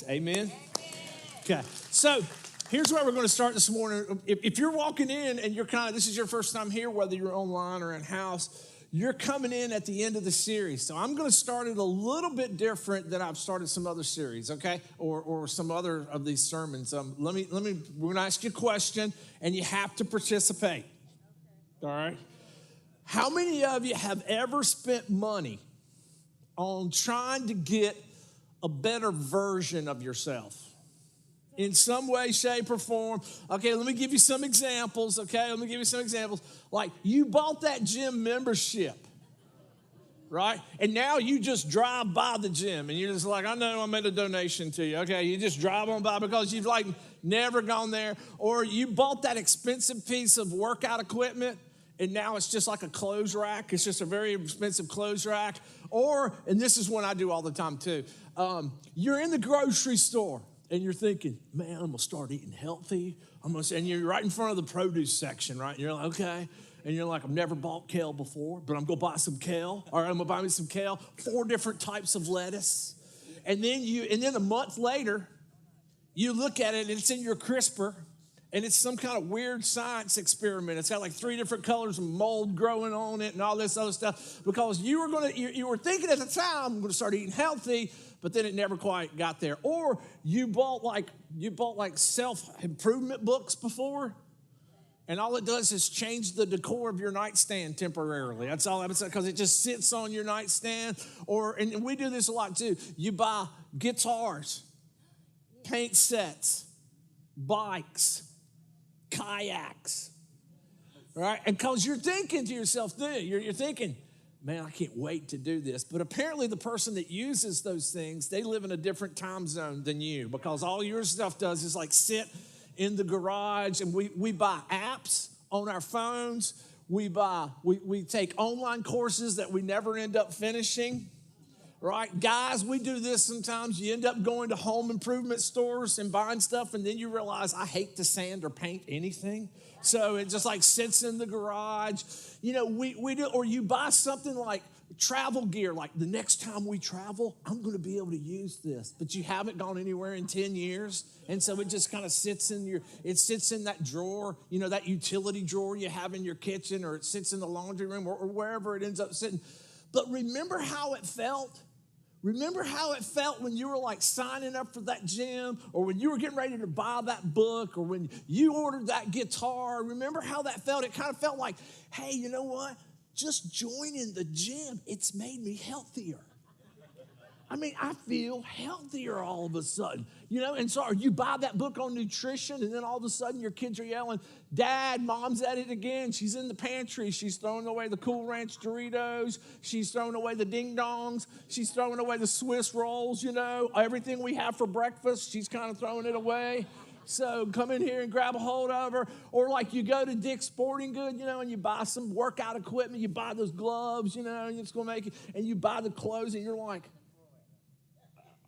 Amen? Okay, so here's where we're going to start this morning. If you're walking in and this is your first time here, whether you're online or in house, you're coming in at the end of the series. So I'm going to start it a little bit different than I've started some other series, okay? Or some other of these sermons. We're going to ask you a question, and you have to participate. All right? How many of you have ever spent money on trying to get a better version of yourself? In some way, shape, or form. Okay, let me give you some examples, Like, you bought that gym membership, right? And now you just drive by the gym, and you're just like, I know I made a donation to you. Okay, you just drive on by because you've, never gone there. Or you bought that expensive piece of workout equipment, and now it's just like a clothes rack. It's just a very expensive clothes rack. Or, and this is one I do all the time, too. You're in the grocery store, and you're thinking, man, I'm going to start eating healthy. And you're right in front of the produce section, right? And you're like, okay. And you're like, I've never bought kale before, but I'm going to buy some kale. All right, I'm going to buy me some kale. 4 different types of lettuce. And then a month later, you look at it, and it's in your crisper, and it's some kind of weird science experiment. It's got 3 different colors of mold growing on it and all this other stuff. Because you were thinking at the time, I'm going to start eating healthy, but then it never quite got there. Or you bought self-improvement books before, and all it does is change the decor of your nightstand temporarily. That's all I'm saying, because it just sits on your nightstand. And we do this a lot too. You buy guitars, paint sets, bikes, kayaks, right? And because you're thinking to yourself, you're thinking, man, I can't wait to do this. But apparently the person that uses those things, they live in a different time zone than you, because all your stuff does is sit in the garage. And we buy apps on our phones. We take online courses that we never end up finishing. Right? Guys, we do this sometimes. You end up going to home improvement stores and buying stuff, and then you realize I hate to sand or paint anything. So it just sits in the garage. We do, or you buy something like travel gear, like the next time we travel, I'm going to be able to use this. But you haven't gone anywhere in 10 years. And so it just kind of sits in that drawer, that utility drawer you have in your kitchen, or it sits in the laundry room, or wherever it ends up sitting. But remember how it felt? Remember how it felt when you were signing up for that gym, or when you were getting ready to buy that book, or when you ordered that guitar? Remember how that felt? It kind of felt like, hey, you know what? Just joining the gym, it's made me healthier. I feel healthier all of a sudden, and so you buy that book on nutrition, and then all of a sudden your kids are yelling, Dad, Mom's at it again. She's in the pantry. She's throwing away the Cool Ranch Doritos. She's throwing away the Ding Dongs. She's throwing away the Swiss rolls, everything we have for breakfast, she's kind of throwing it away. So come in here and grab a hold of her. Or you go to Dick's Sporting Goods, and you buy some workout equipment. You buy those gloves, and it's going to make it. And you buy the clothes, and you're like,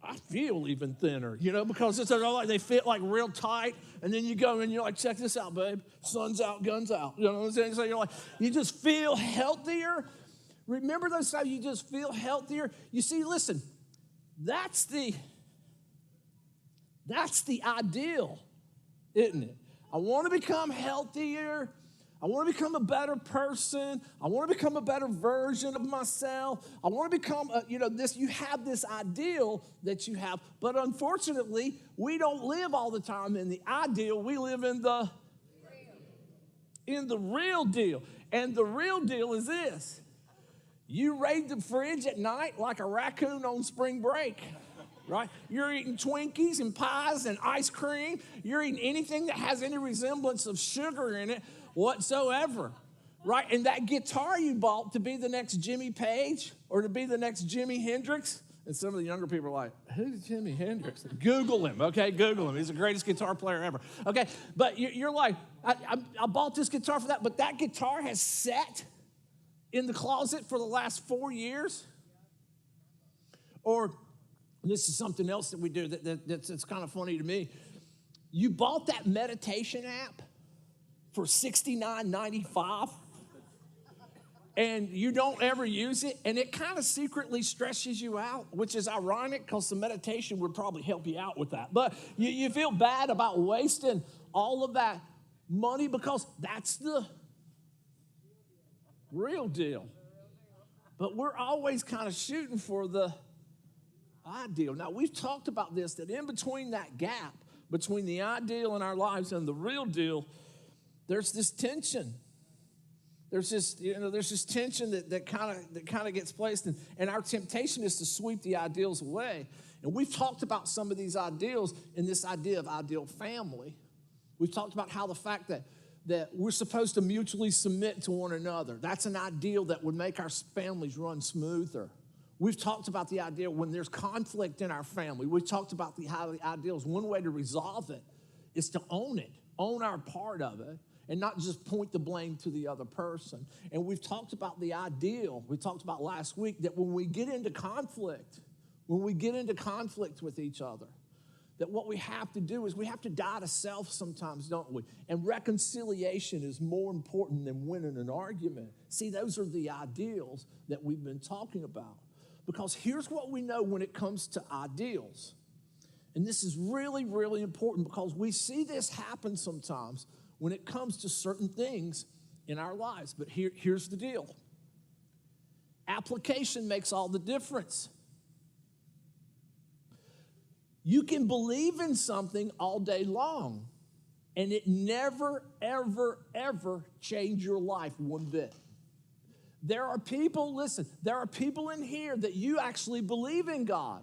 I feel even thinner, because it's they fit real tight. And then you go and you're like, check this out, babe. Sun's out, guns out. You know what I'm saying? So you're like, you just feel healthier. Remember those times you just feel healthier? You see, listen, that's the ideal, isn't it? I want to become healthier. I want to become a better person. I want to become a better version of myself. I want to become, you have this ideal that you have. But unfortunately, we don't live all the time in the ideal. We live in the real deal. And the real deal is this. You raid the fridge at night like a raccoon on spring break. Right? You're eating Twinkies and pies and ice cream. You're eating anything that has any resemblance of sugar in it whatsoever. Right? And that guitar you bought to be the next Jimmy Page or to be the next Jimi Hendrix. And some of the younger people are like, who's Jimi Hendrix? Google him, okay? Google him. He's the greatest guitar player ever. Okay? But you're like, I bought this guitar for that, but that guitar has sat in the closet for the last 4 years. Or this is something else that we do that's kind of funny to me. You bought that meditation app for $69.95, and you don't ever use it, and it kind of secretly stresses you out, which is ironic because the meditation would probably help you out with that. But you feel bad about wasting all of that money because that's the real deal. But we're always kind of shooting for the ideal. Now, we've talked about this, that in between that gap, between the ideal in our lives and the real deal, there's this tension. There's this tension that kind of gets placed, and our temptation is to sweep the ideals away. And we've talked about some of these ideals in this idea of ideal family. We've talked about how the fact that we're supposed to mutually submit to one another. That's an ideal that would make our families run smoother. We've talked about the idea when there's conflict in our family. We've talked about how the ideals, one way to resolve it is to own it, own our part of it, and not just point the blame to the other person. And we've talked about the ideal, we talked about last week, that when we get into conflict with each other, that what we have to do is we have to die to self sometimes, don't we? And reconciliation is more important than winning an argument. See, those are the ideals that we've been talking about. Because here's what we know when it comes to ideals. And this is really, really important because we see this happen sometimes when it comes to certain things in our lives. But here's the deal. Application makes all the difference. You can believe in something all day long, and it never, ever, ever change your life one bit. There are people in here that you actually believe in God.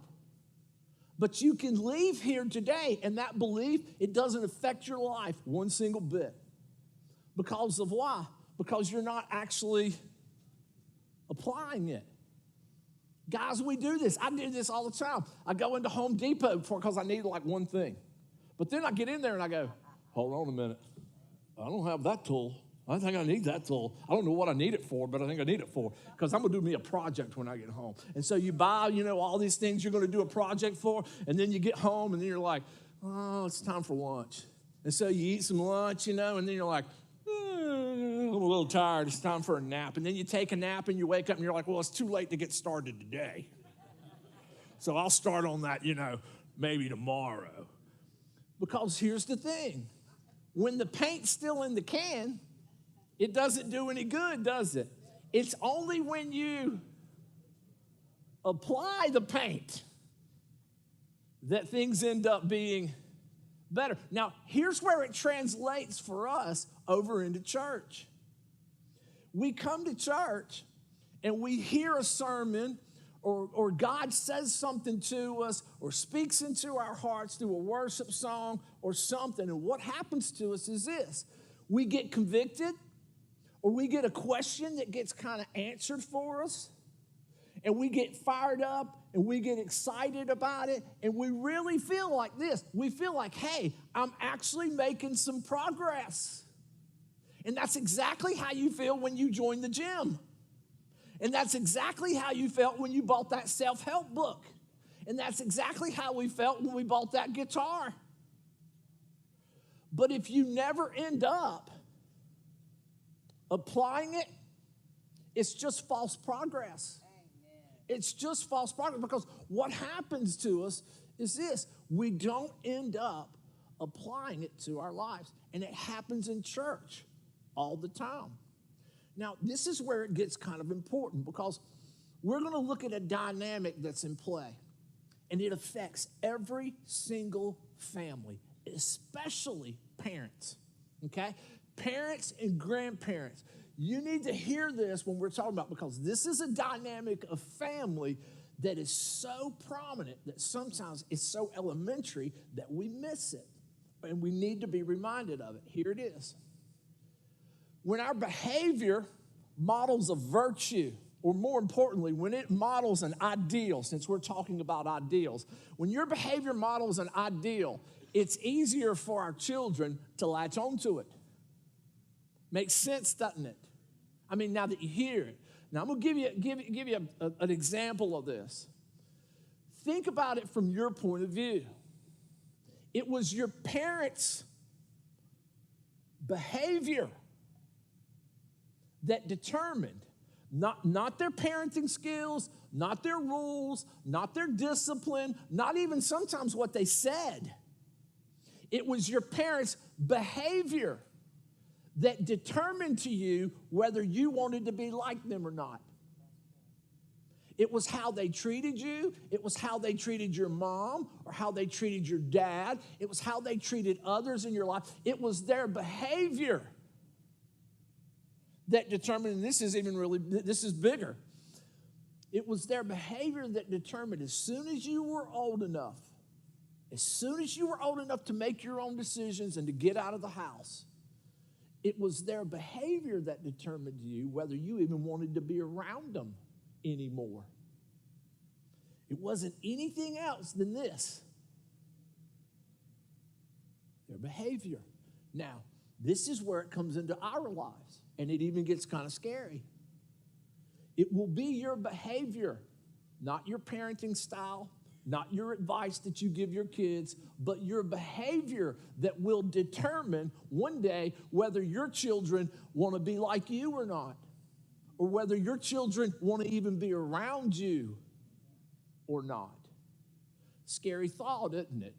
But you can leave here today, and that belief, it doesn't affect your life one single bit. Because of why? Because you're not actually applying it. Guys, we do this. I do this all the time. I go into Home Depot because I need like one thing. But then I get in there and I go, hold on a minute. I don't have that tool. I think I need that tool. I don't know what I need it for, but I think I need it for because I'm going to do me a project when I get home. And so you buy, all these things you're going to do a project for, and then you get home, and then you're like, oh, it's time for lunch. And so you eat some lunch, and then you're like, I'm a little tired. It's time for a nap. And then you take a nap, and you wake up, and you're like, well, it's too late to get started today. So I'll start on that, maybe tomorrow. Because here's the thing. When the paint's still in the can, it doesn't do any good, does it? It's only when you apply the paint that things end up being better. Now, here's where it translates for us over into church. We come to church and we hear a sermon or God says something to us or speaks into our hearts through a worship song or something. And what happens to us is this. We get convicted, or we get a question that gets kind of answered for us, and we get fired up, and we get excited about it, and we really feel like this. We feel like, hey, I'm actually making some progress. And that's exactly how you feel when you join the gym. And that's exactly how you felt when you bought that self-help book. And that's exactly how we felt when we bought that guitar. But if you never end up applying it, it's just false progress. Amen. It's just false progress because what happens to us is this. We don't end up applying it to our lives. And it happens in church all the time. Now, this is where it gets kind of important because we're going to look at a dynamic that's in play. And it affects every single family, especially parents, okay? Parents and grandparents, you need to hear this when we're talking about, because this is a dynamic of family that is so prominent that sometimes it's so elementary that we miss it. And we need to be reminded of it. Here it is. When our behavior models a virtue, or more importantly, when it models an ideal, since we're talking about ideals, when your behavior models an ideal, it's easier for our children to latch onto it. Makes sense, doesn't it? I mean, now that you hear it. Now, I'm going to give you an example of this. Think about it from your point of view. It was your parents' behavior that determined Not their parenting skills, not their rules, not their discipline, not even sometimes what they said. It was your parents' behavior that determined to you whether you wanted to be like them or not. It was how they treated you. It was how they treated your mom or how they treated your dad. It was how they treated others in your life. It was their behavior that determined, and this is bigger. It was their behavior that determined as soon as you were old enough to make your own decisions and to get out of the house, it was their behavior that determined you whether you even wanted to be around them anymore. It wasn't anything else than this. Their behavior. Now, this is where it comes into our lives, and it even gets kind of scary. It will be your behavior, not your parenting style, not your advice that you give your kids, but your behavior that will determine one day whether your children want to be like you or not, or whether your children want to even be around you or not. Scary thought, isn't it?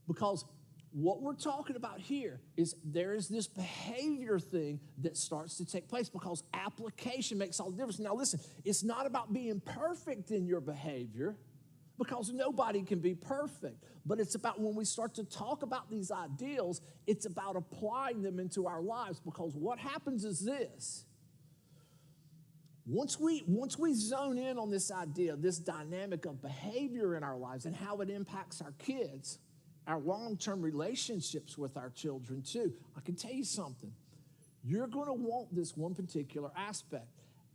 Because what we're talking about here is there is this behavior thing that starts to take place because application makes all the difference. Now listen, it's not about being perfect in your behavior because nobody can be perfect. But it's about when we start to talk about these ideals, it's about applying them into our lives because what happens is this. Once we zone in on this idea, this dynamic of behavior in our lives and how it impacts our kids, our long-term relationships with our children too, I can tell you something. You're going to want this one particular aspect.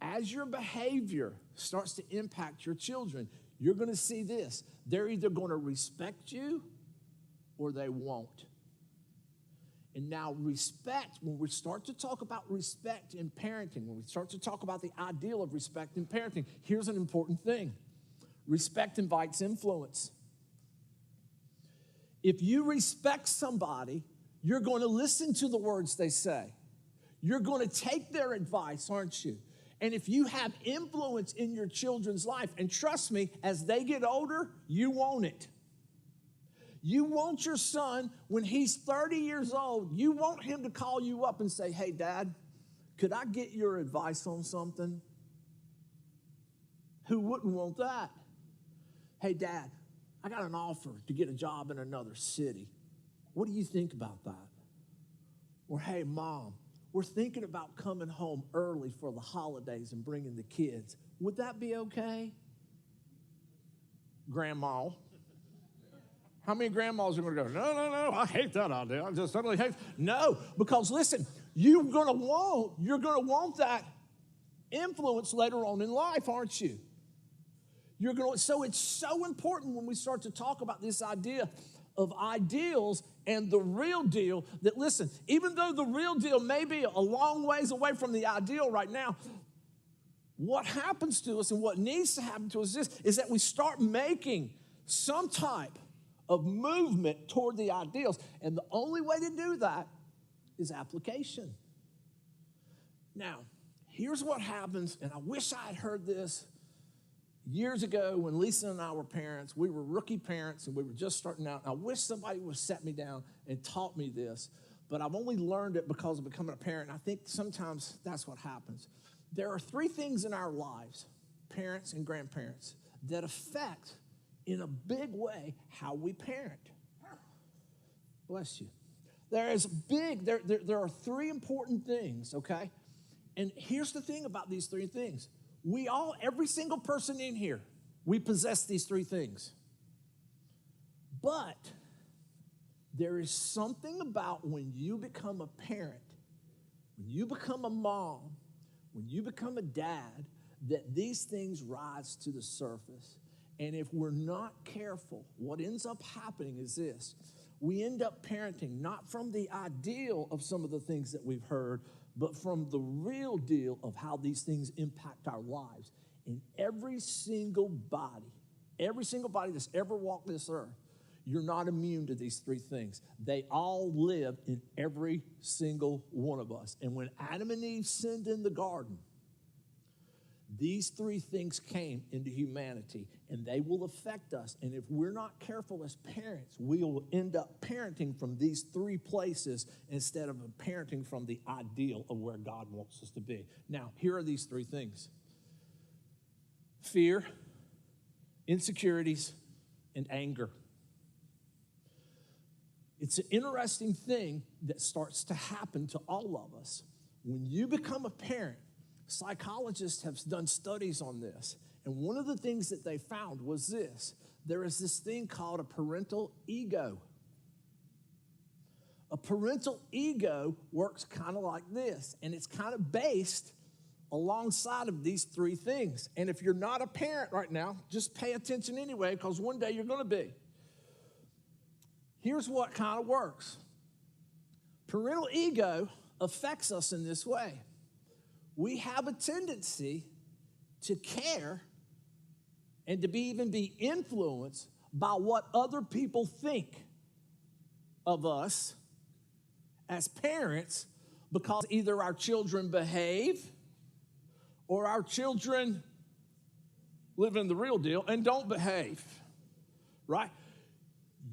As your behavior starts to impact your children, you're going to see this. They're either going to respect you or they won't. And now respect, when we start to talk about respect in parenting, when we start to talk about the ideal of respect in parenting, here's an important thing. Respect invites influence. If you respect somebody, you're going to listen to the words they say. You're going to take their advice, aren't you? And if you have influence in your children's life, and trust me, as they get older, you want it. You want your son, when he's 30 years old, you want him to call you up and say, hey, Dad, could I get your advice on something? Who wouldn't want that? Hey, Dad, I got an offer to get a job in another city. What do you think about that? Or, hey, Mom, we're thinking about coming home early for the holidays and bringing the kids. Would that be okay? Grandma. How many grandmas are going to go, no, I hate that idea. I just totally hate. No, because listen, you're going to want that influence later on in life, aren't you? So it's so important when we start to talk about this idea of ideals and the real deal that, listen, even though the real deal may be a long ways away from the ideal right now, what happens to us and what needs to happen to us is that we start making some type of movement toward the ideals. And the only way to do that is application. Now, here's what happens, and I wish I had heard this years ago when Lisa and I were parents. We were rookie parents, and we were just starting out. I wish somebody would have sat me down and taught me this, but I've only learned it because of becoming a parent. I think sometimes that's what happens. There are three things in our lives, parents and grandparents, that affect in a big way how we parent. Bless you. There are three important things, okay? And here's the thing about these three things. Every single person in here, we possess these three things. But there is something about when you become a parent, when you become a mom, when you become a dad, that these things rise to the surface. And if we're not careful, what ends up happening is this. We end up parenting not from the ideal of some of the things that we've heard, but from the real deal of how these things impact our lives. And every single body that's ever walked this earth, you're not immune to these three things. They all live in every single one of us. And when Adam and Eve sinned in the garden, These three things came into humanity, and they will affect us. And if we're not careful as parents, we will end up parenting from these three places instead of parenting from the ideal of where God wants us to be. Now, here are these three things: fear, insecurities, and anger. It's an interesting thing that starts to happen to all of us. When you become a parent, psychologists have done studies on this, and one of the things that they found was this: there is this thing called a parental ego. A parental ego works kind of like this, and it's kind of based alongside of these three things. And if you're not a parent right now, just pay attention anyway, because one day you're going to be. Here's what kind of works. Parental ego affects us in this way. We have a tendency to care and to even be influenced by what other people think of us as parents, because either our children behave or our children live in the real deal and don't behave, right?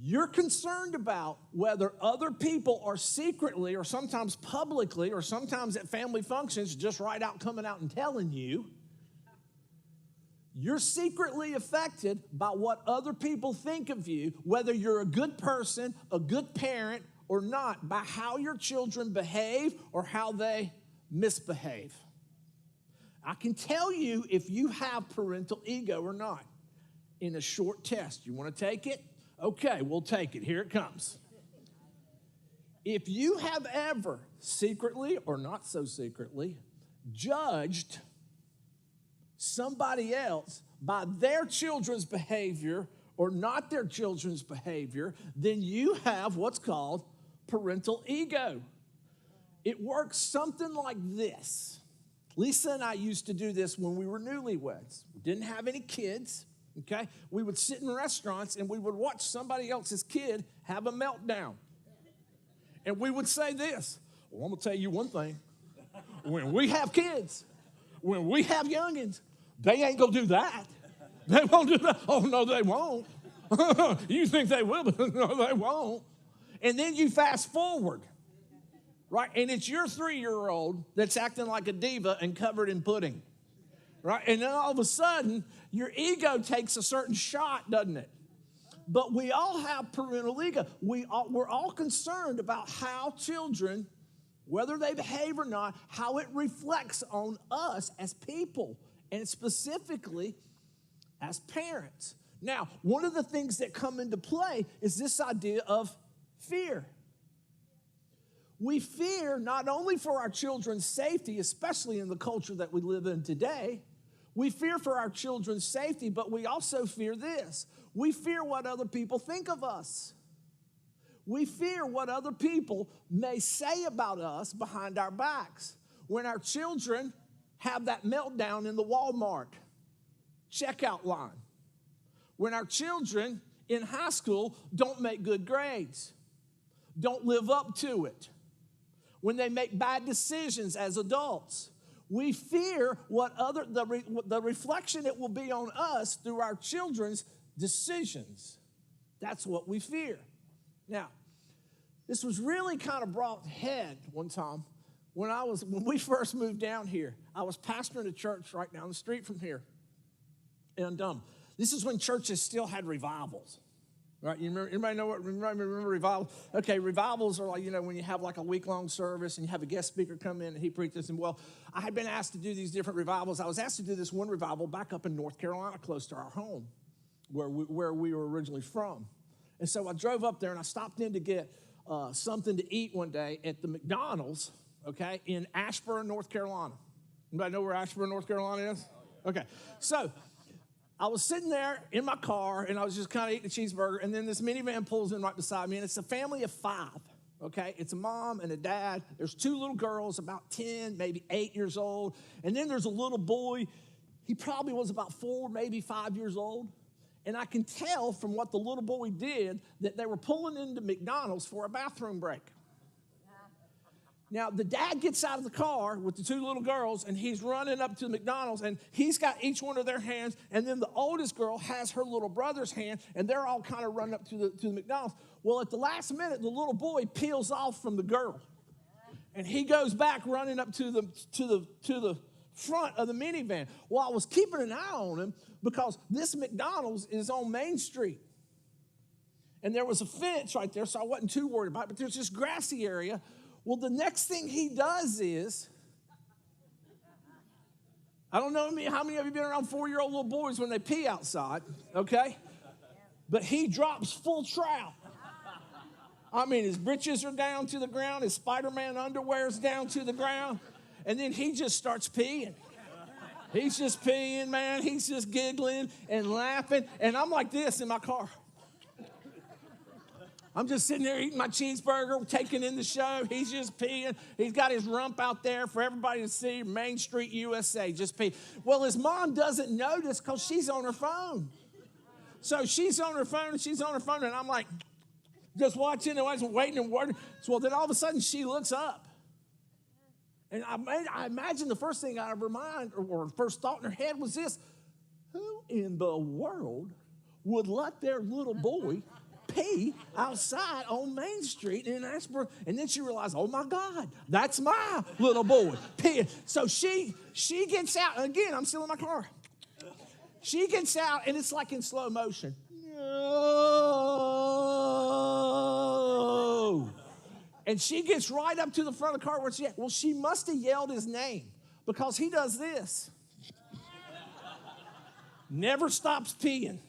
You're concerned about whether other people are secretly or sometimes publicly or sometimes at family functions just right out coming out and telling you. You're secretly affected by what other people think of you, whether you're a good person, a good parent, or not, by how your children behave or how they misbehave. I can tell you if you have parental ego or not in a short test. You want to take it? Okay, we'll take it. Here it comes. If you have ever secretly or not so secretly judged somebody else by their children's behavior or not their children's behavior, then you have what's called parental ego. It works something like this. Lisa and I used to do this when we were newlyweds. We didn't have any kids, okay? We would sit in restaurants and we would watch somebody else's kid have a meltdown. And we would say this: well, I'm going to tell you one thing. When we have kids, when we have youngins, they ain't going to do that. They won't do that. Oh, no, they won't. You think they will, but no, they won't. And then you fast forward, right? And it's your 3-year-old that's acting like a diva and covered in pudding, right? And then all of a sudden, your ego takes a certain shot, doesn't it? But we all have parental ego. We're all concerned about how children, whether they behave or not, how it reflects on us as people, and specifically as parents. Now, one of the things that come into play is this idea of fear. We fear not only for our children's safety, especially in the culture that we live in today. We fear for our children's safety, but we also fear this. We fear what other people think of us. We fear what other people may say about us behind our backs. When our children have that meltdown in the Walmart checkout line. When our children in high school don't make good grades, don't live up to it. When they make bad decisions as adults. We fear what the reflection it will be on us through our children's decisions. That's what we fear. Now, this was really kind of brought head one time when we first moved down here. I was pastoring a church right down the street from here. And this is when churches still had revivals. Right, you remember, anybody remember revival? Okay, revivals are like, when you have like a week-long service and you have a guest speaker come in and he preaches. And well, I had been asked to do these different revivals. I was asked to do this one revival back up in North Carolina, close to our home, where we were originally from. And so I drove up there and I stopped in to get something to eat one day at the McDonald's, okay, in Ashburn, North Carolina. Anybody know where Ashburn, North Carolina is? Okay, so I was sitting there in my car, and I was just kind of eating a cheeseburger, and then this minivan pulls in right beside me, and it's a family of 5, okay? It's a mom and a dad. There's 2 little girls, about 10, maybe 8 years old, and then there's a little boy. He probably was about 4, maybe 5 years old, and I can tell from what the little boy did that they were pulling into McDonald's for a bathroom break. Now, the dad gets out of the car with the two little girls, and he's running up to the McDonald's, and he's got each one of their hands, and then the oldest girl has her little brother's hand, and they're all kind of running up to the McDonald's. Well, at the last minute, the little boy peels off from the girl, and he goes back running up to the front of the minivan. Well, I was keeping an eye on him because this McDonald's is on Main Street. And there was a fence right there, so I wasn't too worried about it, but there's this grassy area. Well, the next thing he does is, I don't know how many of you have been around 4-year-old little boys when they pee outside, okay? But he drops full trout. I mean, his britches are down to the ground, his Spider-Man underwear is down to the ground, and then he just starts peeing. He's just peeing, man. He's just giggling and laughing, and I'm like this in my car. I'm just sitting there eating my cheeseburger, taking in the show. He's just peeing. He's got his rump out there for everybody to see. Main Street, USA, just pee. Well, his mom doesn't notice because she's on her phone. So she's on her phone, and I'm like, just watching and watching, waiting and waiting. So, well, then all of a sudden she looks up. And I imagine the first thing out of her mind, or first thought in her head was this: who in the world would let their little boy pee outside on Main Street in Ashburn? And then she realized, oh my God, that's my little boy peeing. So she gets out, and again, I'm still in my car. She gets out, and it's like in slow motion. No. And she gets right up to the front of the car where she at. Well, she must have yelled his name because he does this. Never stops peeing.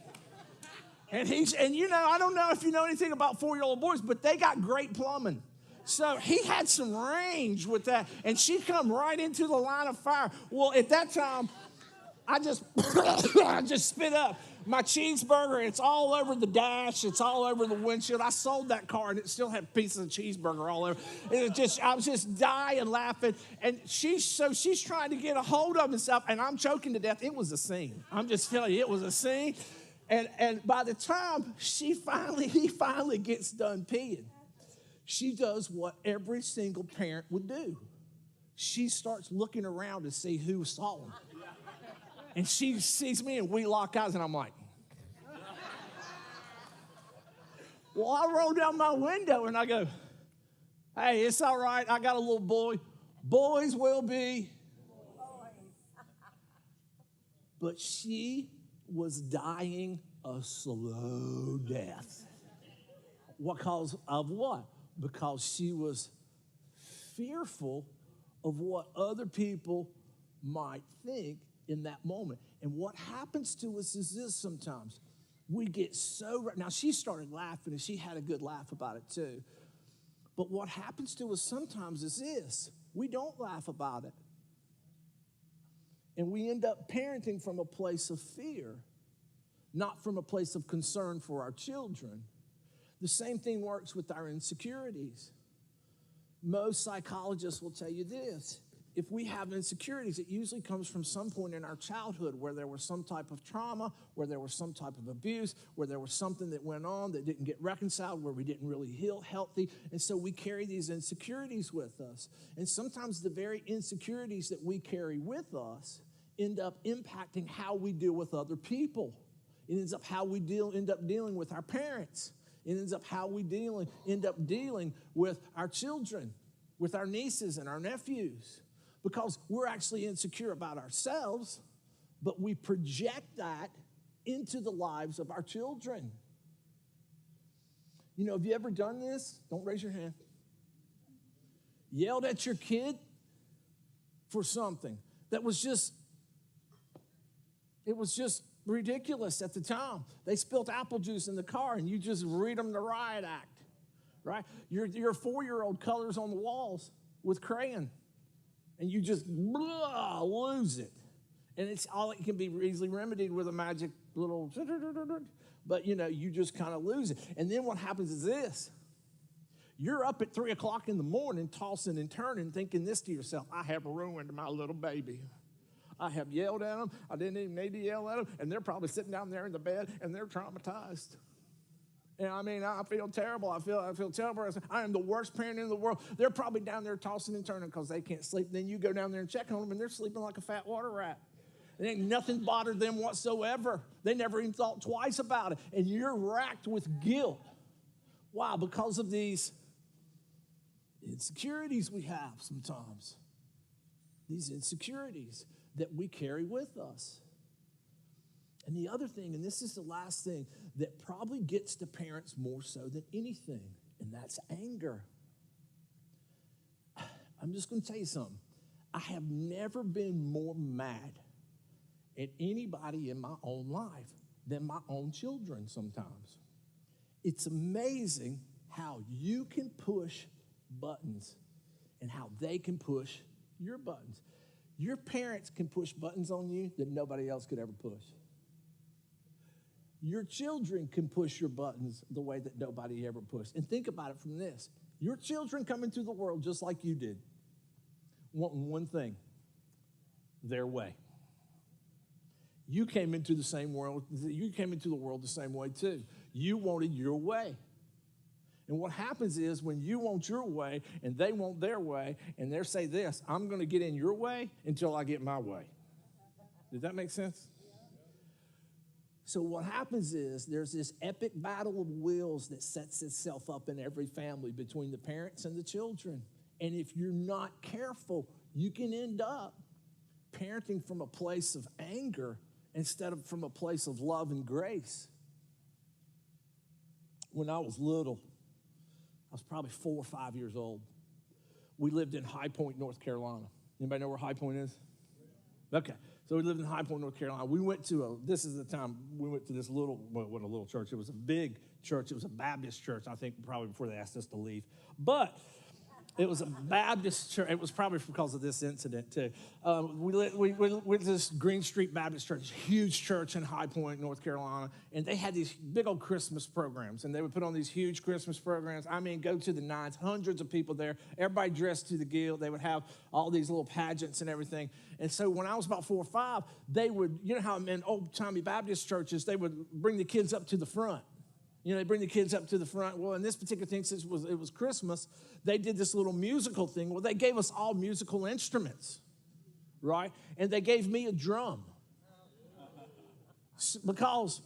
And you know, I don't know if you know anything about 4-year-old boys, but they got great plumbing. So he had some range with that, and she come right into the line of fire. Well, at that time, I just spit up my cheeseburger. It's all over the dash. It's all over the windshield. I sold that car, and it still had pieces of cheeseburger all over. And I was just dying laughing. And she's trying to get a hold of himself, and I'm choking to death. It was a scene. I'm just telling you, it was a scene. And by the time he finally gets done peeing, she does what every single parent would do. She starts looking around to see who saw him. And she sees me, and we lock eyes, and I'm like, well, I roll down my window, and I go, hey, it's all right. I got a little boy. Boys will be. But she was dying a slow death. Because of what? Because she was fearful of what other people might think in that moment. And what happens to us is this sometimes. We get so, now she started laughing, and she had a good laugh about it too. But what happens to us sometimes is this: we don't laugh about it. And we end up parenting from a place of fear, not from a place of concern for our children. The same thing works with our insecurities. Most psychologists will tell you this: if we have insecurities, it usually comes from some point in our childhood where there was some type of trauma, where there was some type of abuse, where there was something that went on that didn't get reconciled, where we didn't really heal healthy. And so we carry these insecurities with us. And sometimes the very insecurities that we carry with us end up impacting how we deal with other people. It ends up how we end up dealing with our parents. It ends up how we end up dealing with our children, with our nieces and our nephews. Because we're actually insecure about ourselves, but we project that into the lives of our children. You know, have you ever done this? Don't raise your hand. Yelled at your kid for something that was just, it was just ridiculous at the time. They spilled apple juice in the car, and you just read them the riot act, right? Your 4-year-old colors on the walls with crayon, and you just lose it. And it can be easily remedied with a magic little, but you know, you just kind of lose it. And then what happens is this: you're up at 3 o'clock in the morning, tossing and turning, thinking this to yourself: I have ruined my little baby. I have yelled at them. I didn't even need to yell at them. And they're probably sitting down there in the bed, and they're traumatized. And I mean, I feel terrible. I feel terrible. I am the worst parent in the world. They're probably down there tossing and turning because they can't sleep. Then you go down there and check on them, and they're sleeping like a fat water rat. It ain't nothing bothered them whatsoever. They never even thought twice about it. And you're racked with guilt. Why? Because of these insecurities we have sometimes. These insecurities that we carry with us. And the other thing, and this is the last thing, that probably gets to parents more so than anything, and that's anger. I'm just going to tell you something. I have never been more mad at anybody in my own life than my own children sometimes. It's amazing how you can push buttons and how they can push your buttons. Your parents can push buttons on you that nobody else could ever push. Your children can push your buttons the way that nobody ever pushed. And think about it from this. Your children come into the world just like you did, wanting one thing, their way. You came into the same world. You came into the world the same way too. You wanted your way. And what happens is when you want your way and they want their way, and they say this, I'm going to get in your way until I get my way. Did that make sense? So what happens is there's this epic battle of wills that sets itself up in every family between the parents and the children. And if you're not careful, you can end up parenting from a place of anger instead of from a place of love and grace. When I was little, I was probably 4 or 5 years old. We lived in High Point, North Carolina. Anybody know where High Point is? Okay. So we lived in High Point, North Carolina. We went to this is the time we went to this little, well, it wasn't a little church. It was a big church. It was a Baptist church, I think, probably before they asked us to leave. But it was a Baptist church. It was probably because of this incident, too. We went to this Green Street Baptist Church, huge church in High Point, North Carolina, and they had these big old Christmas programs, and they would put on these huge Christmas programs. I mean, go to the nines, hundreds of people there, everybody dressed to the gill. They would have all these little pageants and everything. And so when I was about 4 or 5, they would, you know how in old-timey Baptist churches, they would bring the kids up to the front. You know, they bring the kids up to the front. Well, in this particular thing, since it was Christmas, they did this little musical thing. Well, they gave us all musical instruments, right? And they gave me a drum because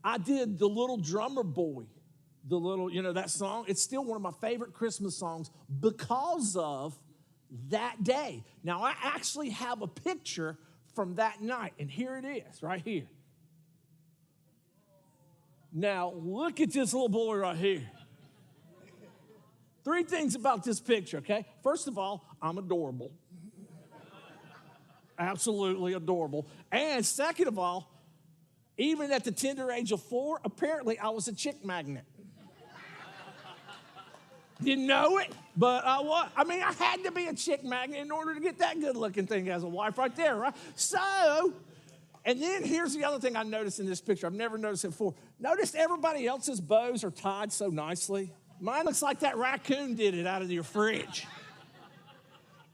I did The Little Drummer Boy, the little, you know, that song. It's still one of my favorite Christmas songs because of that day. Now, I actually have a picture from that night, and here it is, right here. Now, look at this little boy right here. 3 things about this picture, okay? First of all, I'm adorable. Absolutely adorable. And second of all, even at the tender age of 4, apparently I was a chick magnet. Didn't know it, but I was. I mean, I had to be a chick magnet in order to get that good-looking thing as a wife right there, right? So, and then here's the other thing I noticed in this picture. I've never noticed it before. Notice everybody else's bows are tied so nicely. Mine looks like that raccoon did it out of your fridge.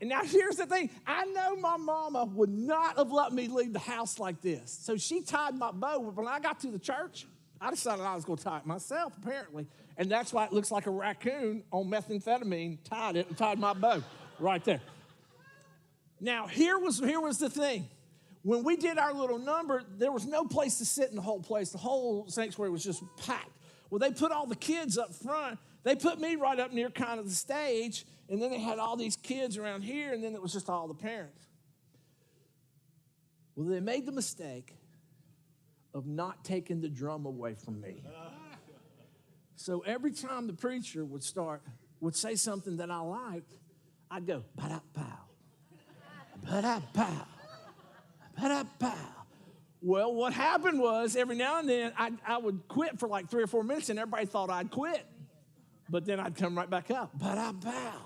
And now here's the thing. I know my mama would not have let me leave the house like this. So she tied my bow. But when I got to the church, I decided I was going to tie it myself, apparently. And that's why it looks like a raccoon on methamphetamine tied my bow right there. Now, here was the thing. When we did our little number, there was no place to sit in the whole place. The whole sanctuary was just packed. Well, they put all the kids up front. They put me right up near kind of the stage, and then they had all these kids around here, and then it was just all the parents. Well, they made the mistake of not taking the drum away from me. So every time the preacher would say something that I liked, I'd go, ba-da-pow, ba-da-pow. Well, what happened was every now and then I would quit for like 3 or 4 minutes and everybody thought I'd quit. But then I'd come right back up. Ba-da-pow,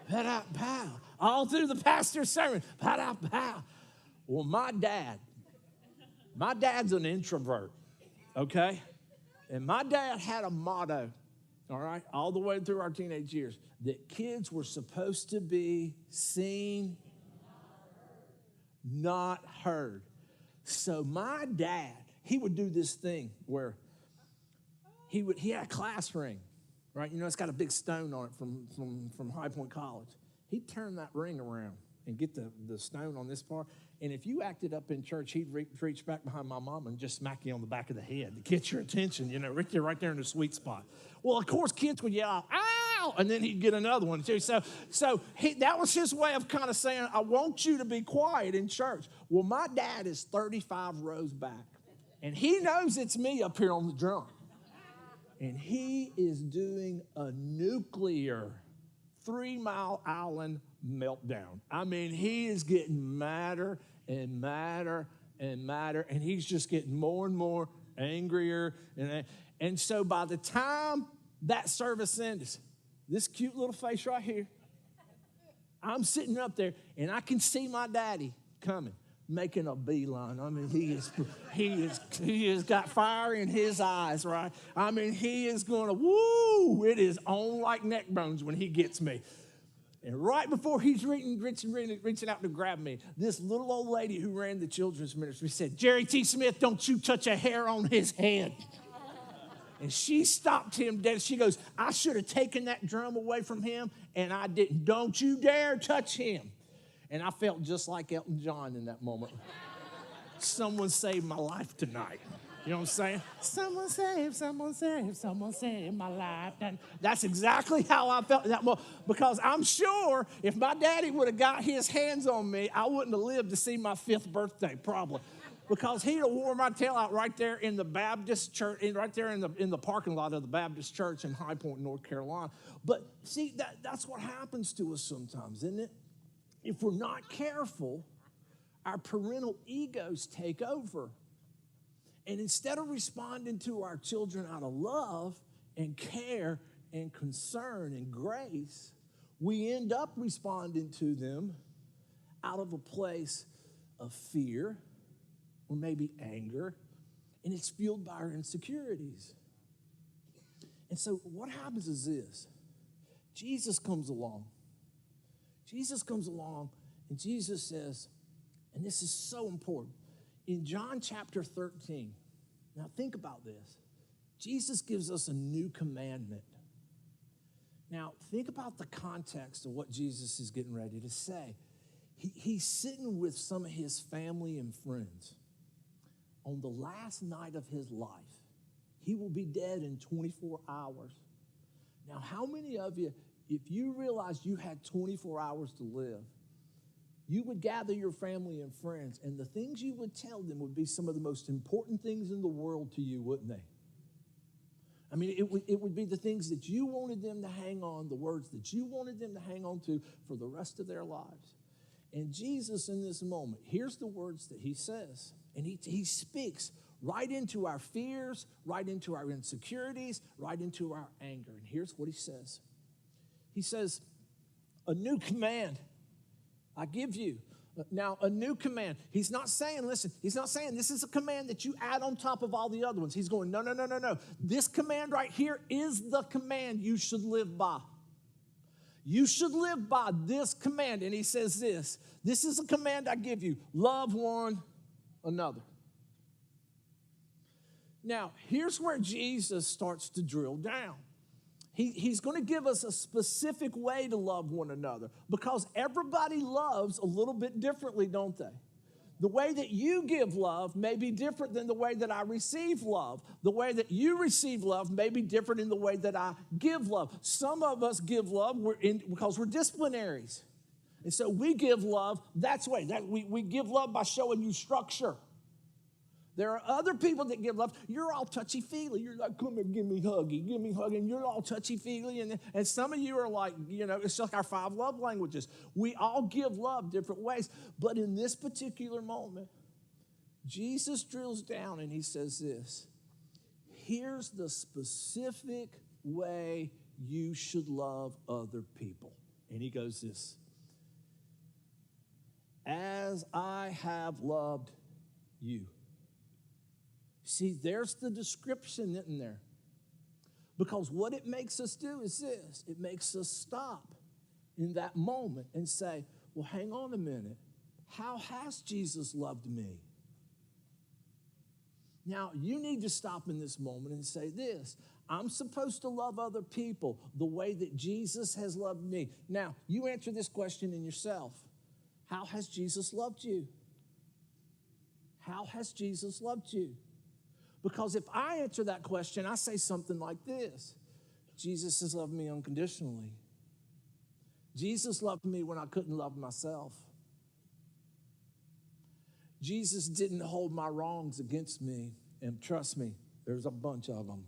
ba-da-pow. All through the pastor's sermon. Ba-da-pow. Well, my dad's an introvert, okay? And my dad had a motto, all right, all the way through our teenage years, that kids were supposed to be seen, not heard. So my dad, he would do this thing where he had a class ring, right? You know, it's got a big stone on it from High Point College. He'd turn that ring around and get the stone on this part. And if you acted up in church, he'd reach back behind my mom and just smack you on the back of the head to get your attention, you know, right there in the sweet spot. Well, of course, kids would yell, ow, and then he'd get another one too. So that was his way of kind of saying, I want you to be quiet in church. Well, my dad is 35 rows back, and he knows it's me up here on the drum. And he is doing a nuclear 3 Mile Island meltdown. I mean, he is getting madder and madder and madder, and he's just getting more and more angrier. And so by the time that service ends, this cute little face right here, I'm sitting up there, and I can see my daddy coming, making a beeline. I mean, he has got fire in his eyes, right? I mean, he is going to, woo, it is on like neck bones when he gets me. And right before he's reaching out to grab me, this little old lady who ran the children's ministry said, Jerry T. Smith, don't you touch a hair on his head. And she stopped him dead. She goes, I should have taken that drum away from him, and I didn't. Don't you dare touch him. And I felt just like Elton John in that moment. Someone saved my life tonight. You know what I'm saying? Someone saved my life. And that's exactly how I felt that moment. Because I'm sure if my daddy would have got his hands on me, I wouldn't have lived to see my 5th birthday, probably. Because he'd have wore my tail out right there in the Baptist church, right there in the parking lot of the Baptist church in High Point, North Carolina. But see, that's what happens to us sometimes, isn't it? If we're not careful, our parental egos take over. And instead of responding to our children out of love and care and concern and grace, we end up responding to them out of a place of fear or maybe anger, and it's fueled by our insecurities. And so what happens is this. Jesus comes along, and Jesus says, and this is so important, in John chapter 13, now think about this. Jesus gives us a new commandment. Now, think about the context of what Jesus is getting ready to say. He's sitting with some of his family and friends on the last night of his life. He will be dead in 24 hours. Now, how many of you, if you realized you had 24 hours to live, you would gather your family and friends, and the things you would tell them would be some of the most important things in the world to you, wouldn't they? I mean, it would be the things that you wanted them to hang on, the words that you wanted them to hang on to for the rest of their lives. And Jesus, in this moment, here's the words that he says, and he speaks right into our fears, right into our insecurities, right into our anger. And here's what he says. He says, a new command I give you. Now, a new command. He's not saying, listen, he's not saying this is a command that you add on top of all the other ones. He's going, no. This command right here is the command you should live by. You should live by this command. And he says this is a command I give you. Love one another. Now, here's where Jesus starts to drill down. He's going to give us a specific way to love one another because everybody loves a little bit differently, don't they? The way that you give love may be different than the way that I receive love. The way that you receive love may be different in the way that I give love. Some of us give love because we're disciplinaries. And so we give love that's the way. We give love by showing you structure. There are other people that give love. You're all touchy-feely. You're like, come here, give me huggy. And you're all touchy-feely. And some of you are like, it's like our 5 love languages. We all give love different ways. But in this particular moment, Jesus drills down and he says this. Here's the specific way you should love other people. And he goes this. As I have loved you. See, there's the description in there. Because what it makes us do is this. It makes us stop in that moment and say, well, hang on a minute. How has Jesus loved me? Now, you need to stop in this moment and say this. I'm supposed to love other people the way that Jesus has loved me. Now, you answer this question in yourself. How has Jesus loved you? How has Jesus loved you? Because if I answer that question, I say something like this: Jesus has loved me unconditionally. Jesus loved me when I couldn't love myself. Jesus didn't hold my wrongs against me, and trust me, there's a bunch of them.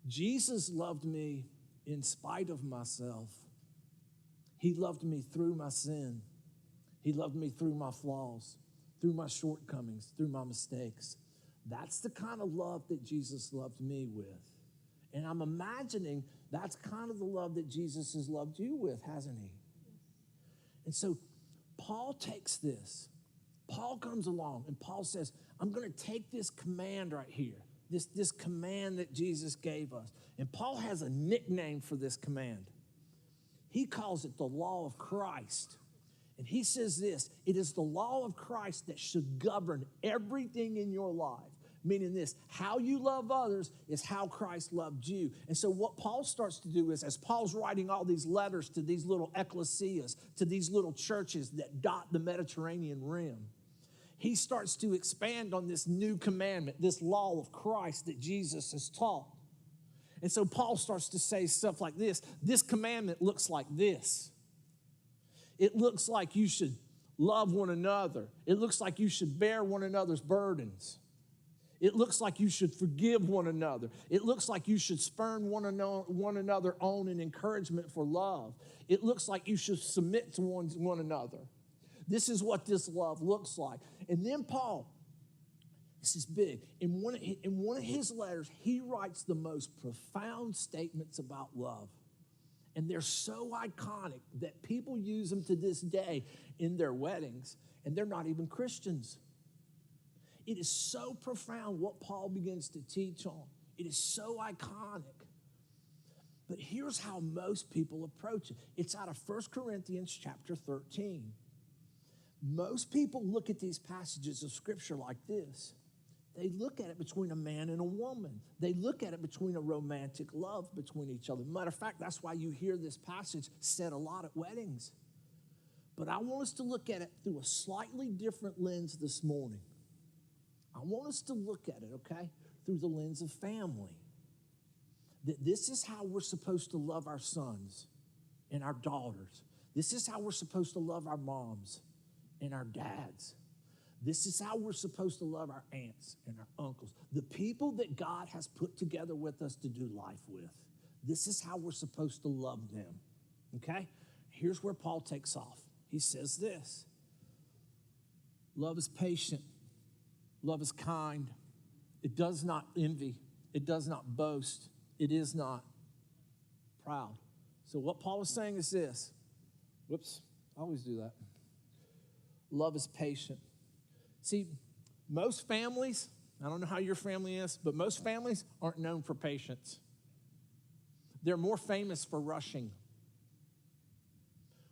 Jesus loved me in spite of myself. He loved me through my sin. He loved me through my flaws, through my shortcomings, through my mistakes. That's the kind of love that Jesus loved me with. And I'm imagining that's kind of the love that Jesus has loved you with, hasn't he? And so Paul takes this. Paul comes along and Paul says, I'm going to take this command right here, this command that Jesus gave us. And Paul has a nickname for this command. He calls it the law of Christ. And he says this: it is the law of Christ that should govern everything in your life. Meaning this, how you love others is how Christ loved you. And so what Paul starts to do is, as Paul's writing all these letters to these little ecclesias, to these little churches that dot the Mediterranean rim, he starts to expand on this new commandment, this law of Christ that Jesus has taught. And so Paul starts to say stuff like this commandment looks like this. It looks like you should love one another. It looks like you should bear one another's burdens. It looks like you should forgive one another. It looks like you should spurn one another on in encouragement for love. It looks like you should submit to one another. This is what this love looks like. And then Paul, this is big, in one of his letters, he writes the most profound statements about love. And they're so iconic that people use them to this day in their weddings, and they're not even Christians. It is so profound what Paul begins to teach on. It is so iconic. But here's how most people approach it. It's out of 1 Corinthians chapter 13. Most people look at these passages of Scripture like this. They look at it between a man and a woman. They look at it between a romantic love between each other. Matter of fact, that's why you hear this passage said a lot at weddings. But I want us to look at it through a slightly different lens this morning. I want us to look at it, okay, through the lens of family. That this is how we're supposed to love our sons and our daughters. This is how we're supposed to love our moms and our dads. This is how we're supposed to love our aunts and our uncles, the people that God has put together with us to do life with. This is how we're supposed to love them, okay? Here's where Paul takes off. He says this: love is patient. Love is kind. It does not envy. It does not boast. It is not proud. So what Paul is saying is this. Whoops, I always do that. Love is patient. See, most families, I don't know how your family is, but most families aren't known for patience. They're more famous for rushing.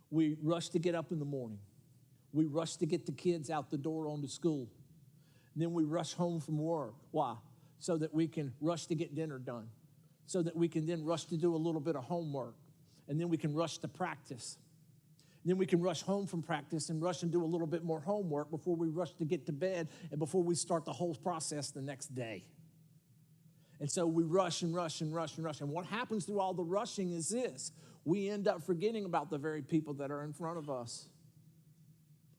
We rush to get up in the morning. We rush to get the kids out the door on to school. And then we rush home from work. Why? So that we can rush to get dinner done. So that we can then rush to do a little bit of homework. And then we can rush to practice. And then we can rush home from practice and rush and do a little bit more homework before we rush to get to bed and before we start the whole process the next day. And so we rush and rush and rush and rush. And what happens through all the rushing is this: we end up forgetting about the very people that are in front of us.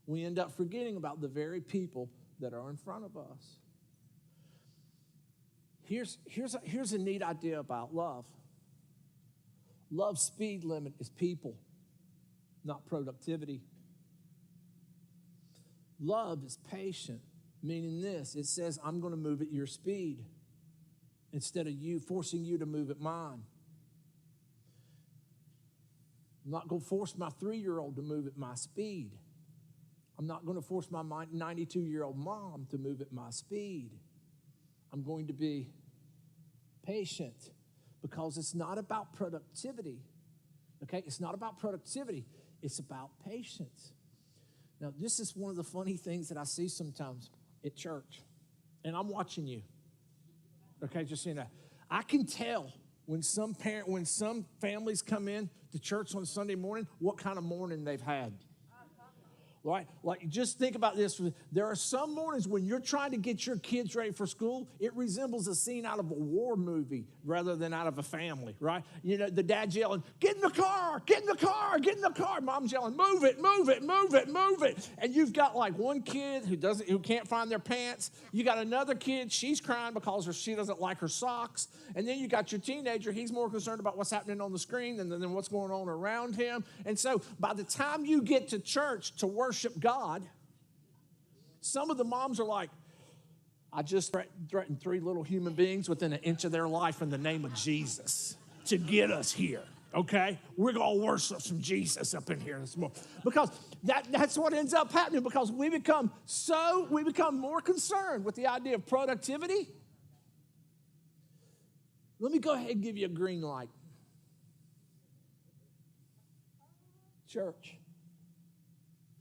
We end up forgetting about the very people that are in front of us. Here's a neat idea about love. Love's speed limit is people, not productivity. Love is patient, meaning this: it says, I'm going to move at your speed instead of you forcing you to move at mine. I'm not going to force my 3-year-old to move at my speed. I'm not going to force my 92-year-old mom to move at my speed. I'm going to be patient because it's not about productivity. Okay? It's not about productivity. It's about patience. Now, this is one of the funny things that I see sometimes at church. And I'm watching you. Okay, just so you know. I can tell when some families come in to church on Sunday morning, what kind of morning they've had. Right? Like, just think about this. There are some mornings when you're trying to get your kids ready for school, it resembles a scene out of a war movie rather than out of a family, right? You know, the dad's yelling, get in the car, get in the car, get in the car. Mom's yelling, move it, move it, move it, move it. And you've got like one kid who can't find their pants. You got another kid, she's crying because she doesn't like her socks. And then you got your teenager, he's more concerned about what's happening on the screen than what's going on around him. And so by the time you get to church to worship God, some of the moms are like, I just threatened 3 little human beings within an inch of their life in the name of Jesus to get us here, okay? We're going to worship some Jesus up in here this morning. Because that's what ends up happening, because we become more concerned with the idea of productivity. Let me go ahead and give you a green light. Church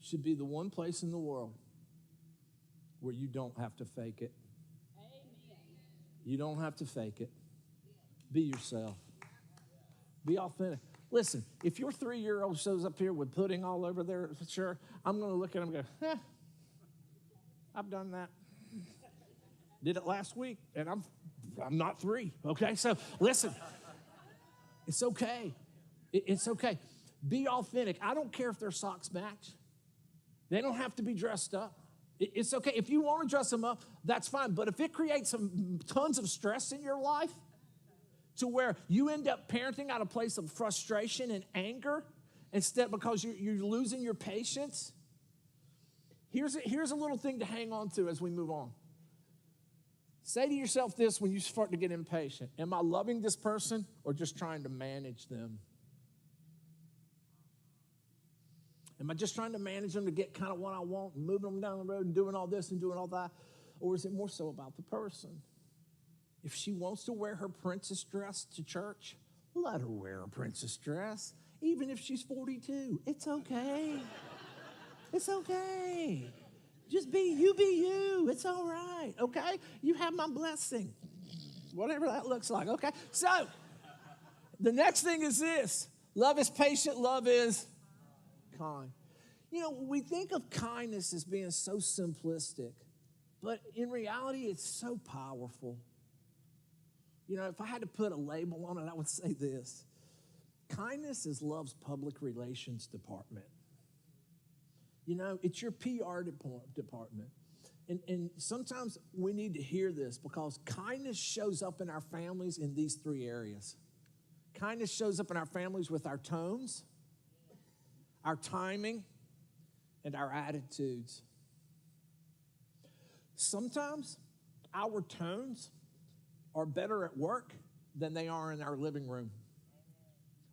should be the one place in the world where you don't have to fake it. Amen. You don't have to fake it. Be yourself. Be authentic. Listen, if your 3-year-old shows up here with pudding all over their shirt, I'm going to look at him and go, I've done that. Did it last week, and I'm not 3, okay? So listen, it's okay. It's okay. Be authentic. I don't care if their socks match. They don't have to be dressed up. It's okay. If you want to dress them up, that's fine. But if it creates tons of stress in your life to where you end up parenting out of a place of frustration and anger instead because you're losing your patience, here's a little thing to hang on to as we move on. Say to yourself this when you start to get impatient. Am I loving this person or just trying to manage them? Am I just trying to manage them to get kind of what I want and moving them down the road and doing all this and doing all that? Or is it more so about the person? If she wants to wear her princess dress to church, let her wear a princess dress. Even if she's 42, it's okay. It's okay. Just be you. It's all right, okay? You have my blessing. Whatever that looks like, okay? So, the next thing is this. Love is patient, love is kind. You know, we think of kindness as being so simplistic, but in reality, it's so powerful. You know, if I had to put a label on it, I would say this. Kindness is love's public relations department. You know, it's your PR department. And sometimes we need to hear this because kindness shows up in our families in these 3 areas. Kindness shows up in our families with our tones, our timing, and our attitudes. Sometimes our tones are better at work than they are in our living room.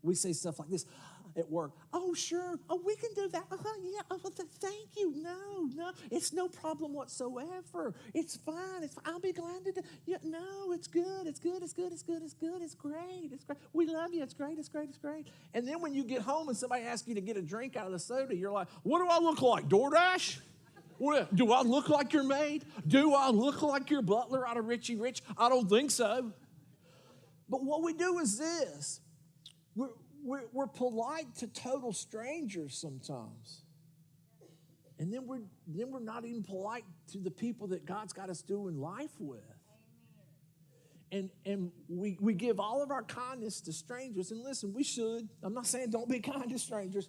We say stuff like this at work. Oh, sure. Oh, we can do that. Yeah. Oh, thank you. No. It's no problem whatsoever. It's fine. I'll be glad to do. Yeah, no, it's good. It's good. It's good. It's good. It's good. It's great. It's great. We love you. It's great. It's great. It's great. And then when you get home and somebody asks you to get a drink out of the soda, you're like, what do I look like? DoorDash? What, do I look like your maid? Do I look like your butler out of Richie Rich? I don't think so. But what we do is this. We're polite to total strangers sometimes. And then we're not even polite to the people that God's got us doing life with. And we give all of our kindness to strangers. And listen, we should. I'm not saying don't be kind to strangers.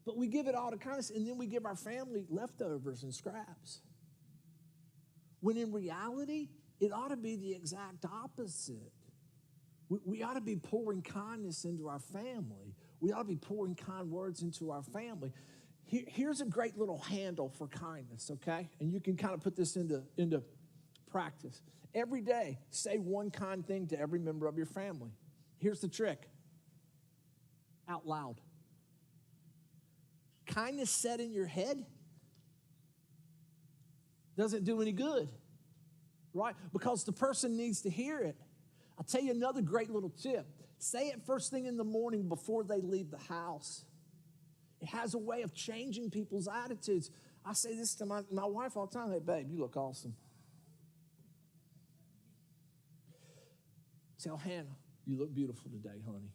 But we give it all to kindness, and then we give our family leftovers and scraps. When in reality, it ought to be the exact opposite. We ought to be pouring kindness into our family. We ought to be pouring kind words into our family. Here's a great little handle for kindness, okay? And you can kind of put this into practice. Every day, say one kind thing to every member of your family. Here's the trick. Out loud. Kindness said in your head doesn't do any good, right? Because the person needs to hear it. I'll tell you another great little tip. Say it first thing in the morning before they leave the house. It has a way of changing people's attitudes. I say this to my wife all the time. Hey, babe, you look awesome. Tell Hannah, you look beautiful today, honey.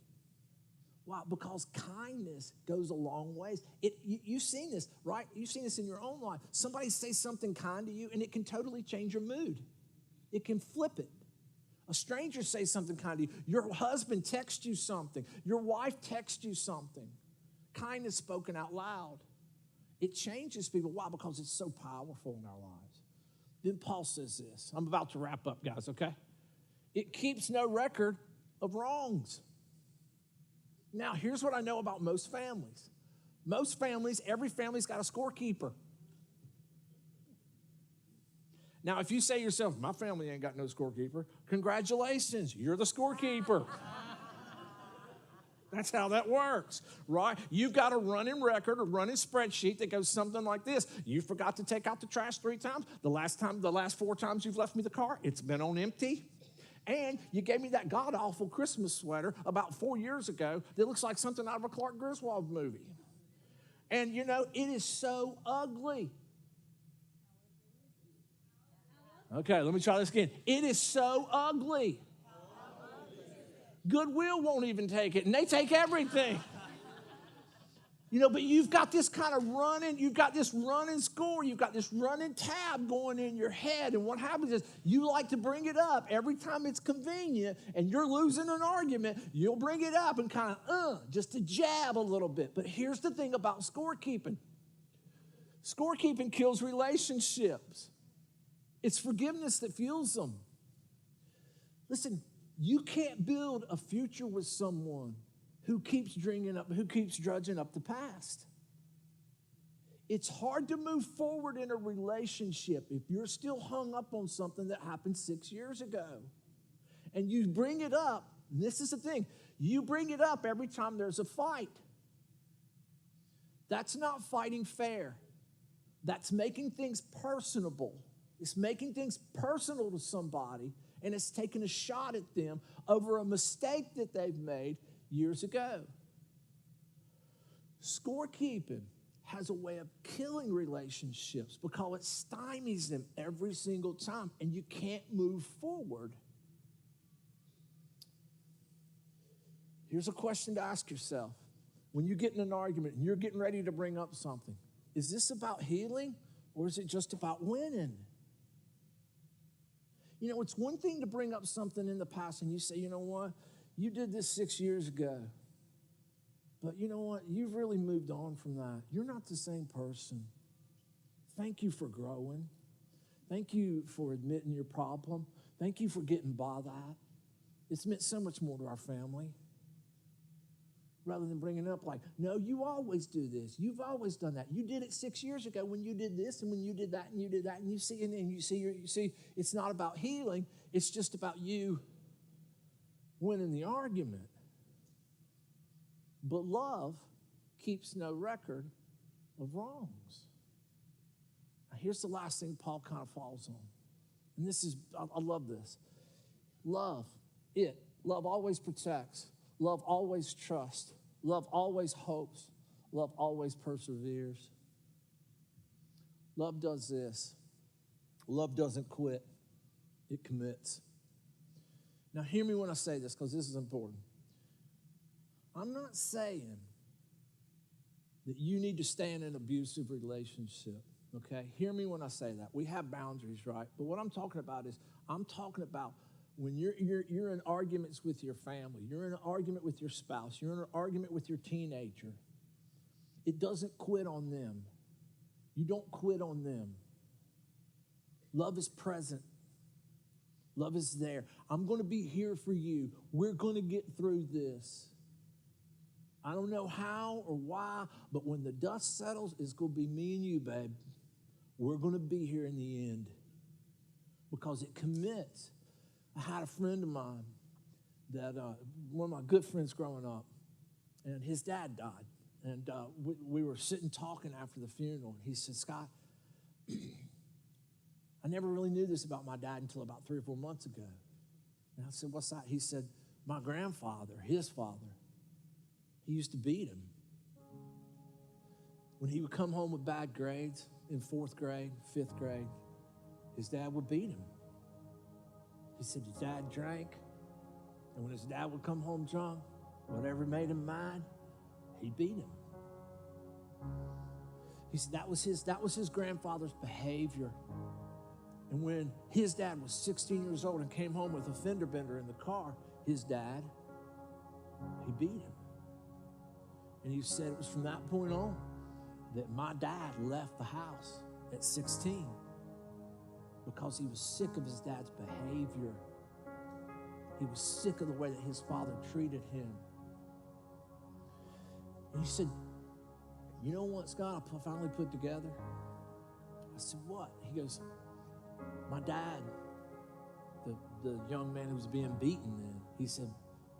Why? Because kindness goes a long ways. You've seen this, right? You've seen this in your own life. Somebody says something kind to you, and it can totally change your mood. It can flip it. A stranger says something kind to you. Your husband texts you something. Your wife texts you something. Kindness spoken out loud. It changes people. Why? Because it's so powerful in our lives. Then Paul says this. I'm about to wrap up, guys, okay? It keeps no record of wrongs. Now, here's what I know about most families. Most families, every family's got a scorekeeper. Now, if you say to yourself, my family ain't got no scorekeeper, congratulations, you're the scorekeeper. That's how that works, right? You've got a running record, a running spreadsheet that goes something like this. You forgot to take out the trash 3 times. The last 4 times you've left me the car, it's been on empty. And you gave me that god-awful Christmas sweater about 4 years ago that looks like something out of a Clark Griswold movie. And, you know, it is so ugly. Okay, let me try this again. It is so ugly. Goodwill won't even take it, and they take everything. You know, but you've got this kind of you've got this running score, you've got this running tab going in your head, and what happens is you like to bring it up every time it's convenient, and you're losing an argument, you'll bring it up and kind of, just to jab a little bit. But here's the thing about scorekeeping. Scorekeeping kills relationships. It's forgiveness that fuels them. Listen, you can't build a future with someone who keeps drudging up the past. It's hard to move forward in a relationship if you're still hung up on something that happened 6 years ago. And you bring it up, and this is the thing, you bring it up every time there's a fight. That's not fighting fair. That's making things personable. It's making things personal to somebody, and it's taking a shot at them over a mistake that they've made years ago. Scorekeeping has a way of killing relationships because it stymies them every single time, and you can't move forward. Here's a question to ask yourself. When you get in an argument and you're getting ready to bring up something, is this about healing or is it just about winning? You know, it's one thing to bring up something in the past and you say, you know what, you did this 6 years ago, but you know what, you've really moved on from that. You're not the same person. Thank you for growing. Thank you for admitting your problem. Thank you for getting by that. It's meant so much more to our family. Rather than bringing it up like, no, you always do this. You've always done that. You did it 6 years ago when you did this and when you did that and you did that. And you see, it's not about healing. It's just about you winning the argument. But love keeps no record of wrongs. Now, here's the last thing Paul kind of falls on. And this is, I love this. Love always protects. Love always trusts. Love always hopes. Love always perseveres. Love does this. Love doesn't quit. It commits. Now, hear me when I say this, because this is important. I'm not saying that you need to stay in an abusive relationship, okay? Hear me when I say that. We have boundaries, right? But what I'm talking about is, I'm talking about when you're in arguments with your family, you're in an argument with your spouse, you're in an argument with your teenager, it doesn't quit on them. You don't quit on them. Love is present. Love is there. I'm going to be here for you. We're going to get through this. I don't know how or why, but when the dust settles, it's going to be me and you, babe. We're going to be here in the end because it commits. I had a friend of mine that, one of my good friends growing up, and his dad died. And we were sitting talking after the funeral. He said, Scott, I never really knew this about my dad until about 3 or 4 months ago. And I said, what's that? He said, my grandfather, his father, he used to beat him. When he would come home with bad grades in 4th grade, 5th grade, his dad would beat him. He said, his dad drank, And when his dad would come home drunk, whatever made him mad, he beat him. He said that was his grandfather's behavior. And when his dad was 16 years old and came home with a fender bender in the car, his dad, he beat him. And he said it was from that point on that my dad left the house at 16 because he was sick of his dad's behavior. He was sick of the way that his father treated him. And he said, you know what, Scott, I finally put together? I said, what? He goes, my dad, the young man who was being beaten then, he said,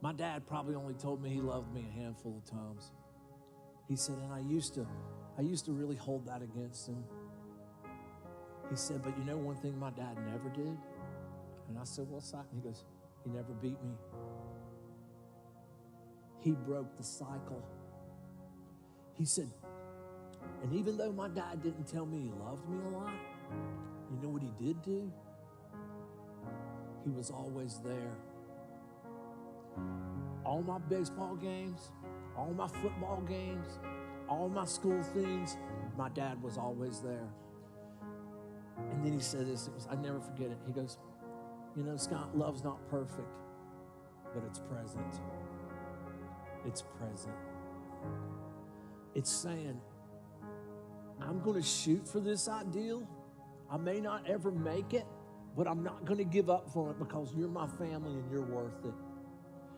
my dad probably only told me he loved me a handful of times. He said, and I used to really hold that against him. He said, but you know one thing my dad never did? And I said, what's that? He goes, he never beat me. He broke the cycle. He said, and even though my dad didn't tell me he loved me a lot, you know what he did do? He was always there. All my baseball games, all my football games, all my school things, my dad was always there. And then he said this, I never forget it. He goes, you know, Scott, love's not perfect, but it's present. It's present. It's saying, I'm going to shoot for this ideal. I may not ever make it, but I'm not going to give up for it because you're my family and you're worth it.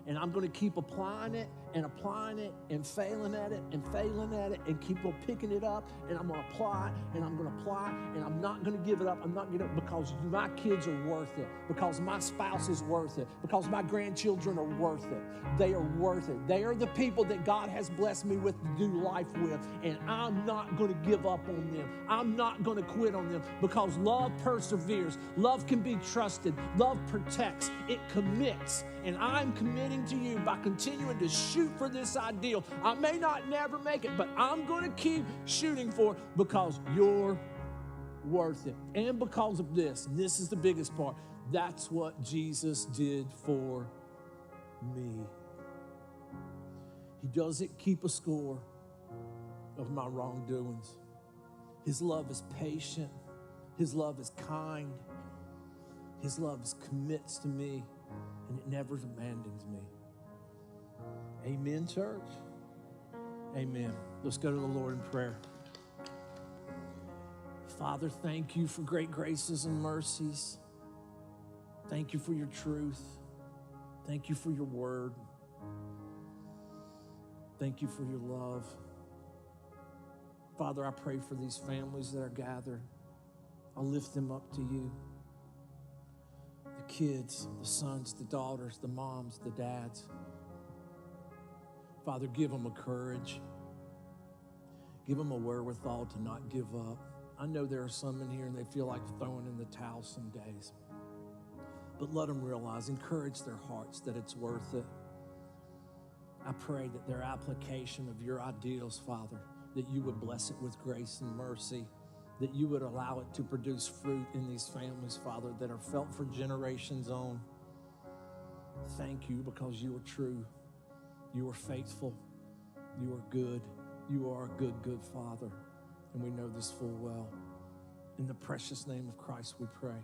And I'm going to keep applying it and failing at it and keep on picking it up, and I'm going to apply it and I'm going to apply it, and I'm not going to give it up. I'm not going to give it up because my kids are worth it, because my spouse is worth it, because my grandchildren are worth it. They are worth it. They are the people that God has blessed me with to do life with, and I'm not going to give up on them. I'm not going to quit on them because love perseveres. Love can be trusted. Love protects. It commits. And I'm committing to you by continuing to shoot for this ideal. I may not never make it, but I'm going to keep shooting for it because you're worth it. And because of this, and this is the biggest part, that's what Jesus did for me. He doesn't keep a score of my wrongdoings. His love is patient. His love is kind. His love commits to me. And it never abandons me. Amen, church? Amen. Let's go to the Lord in prayer. Father, thank you for great graces and mercies. Thank you for your truth. Thank you for your word. Thank you for your love. Father, I pray for these families that are gathered. I lift them up to you. The kids, the sons, the daughters, the moms, the dads. Father, give them a courage. Give them a wherewithal to not give up. I know there are some in here and they feel like throwing in the towel some days. But let them realize, encourage their hearts that it's worth it. I pray that their application of your ideals, Father, that you would bless it with grace and mercy, that you would allow it to produce fruit in these families, Father, that are felt for generations on. Thank you because you are true. You are faithful. You are good. You are a good, good Father. And we know this full well. In the precious name of Christ we pray.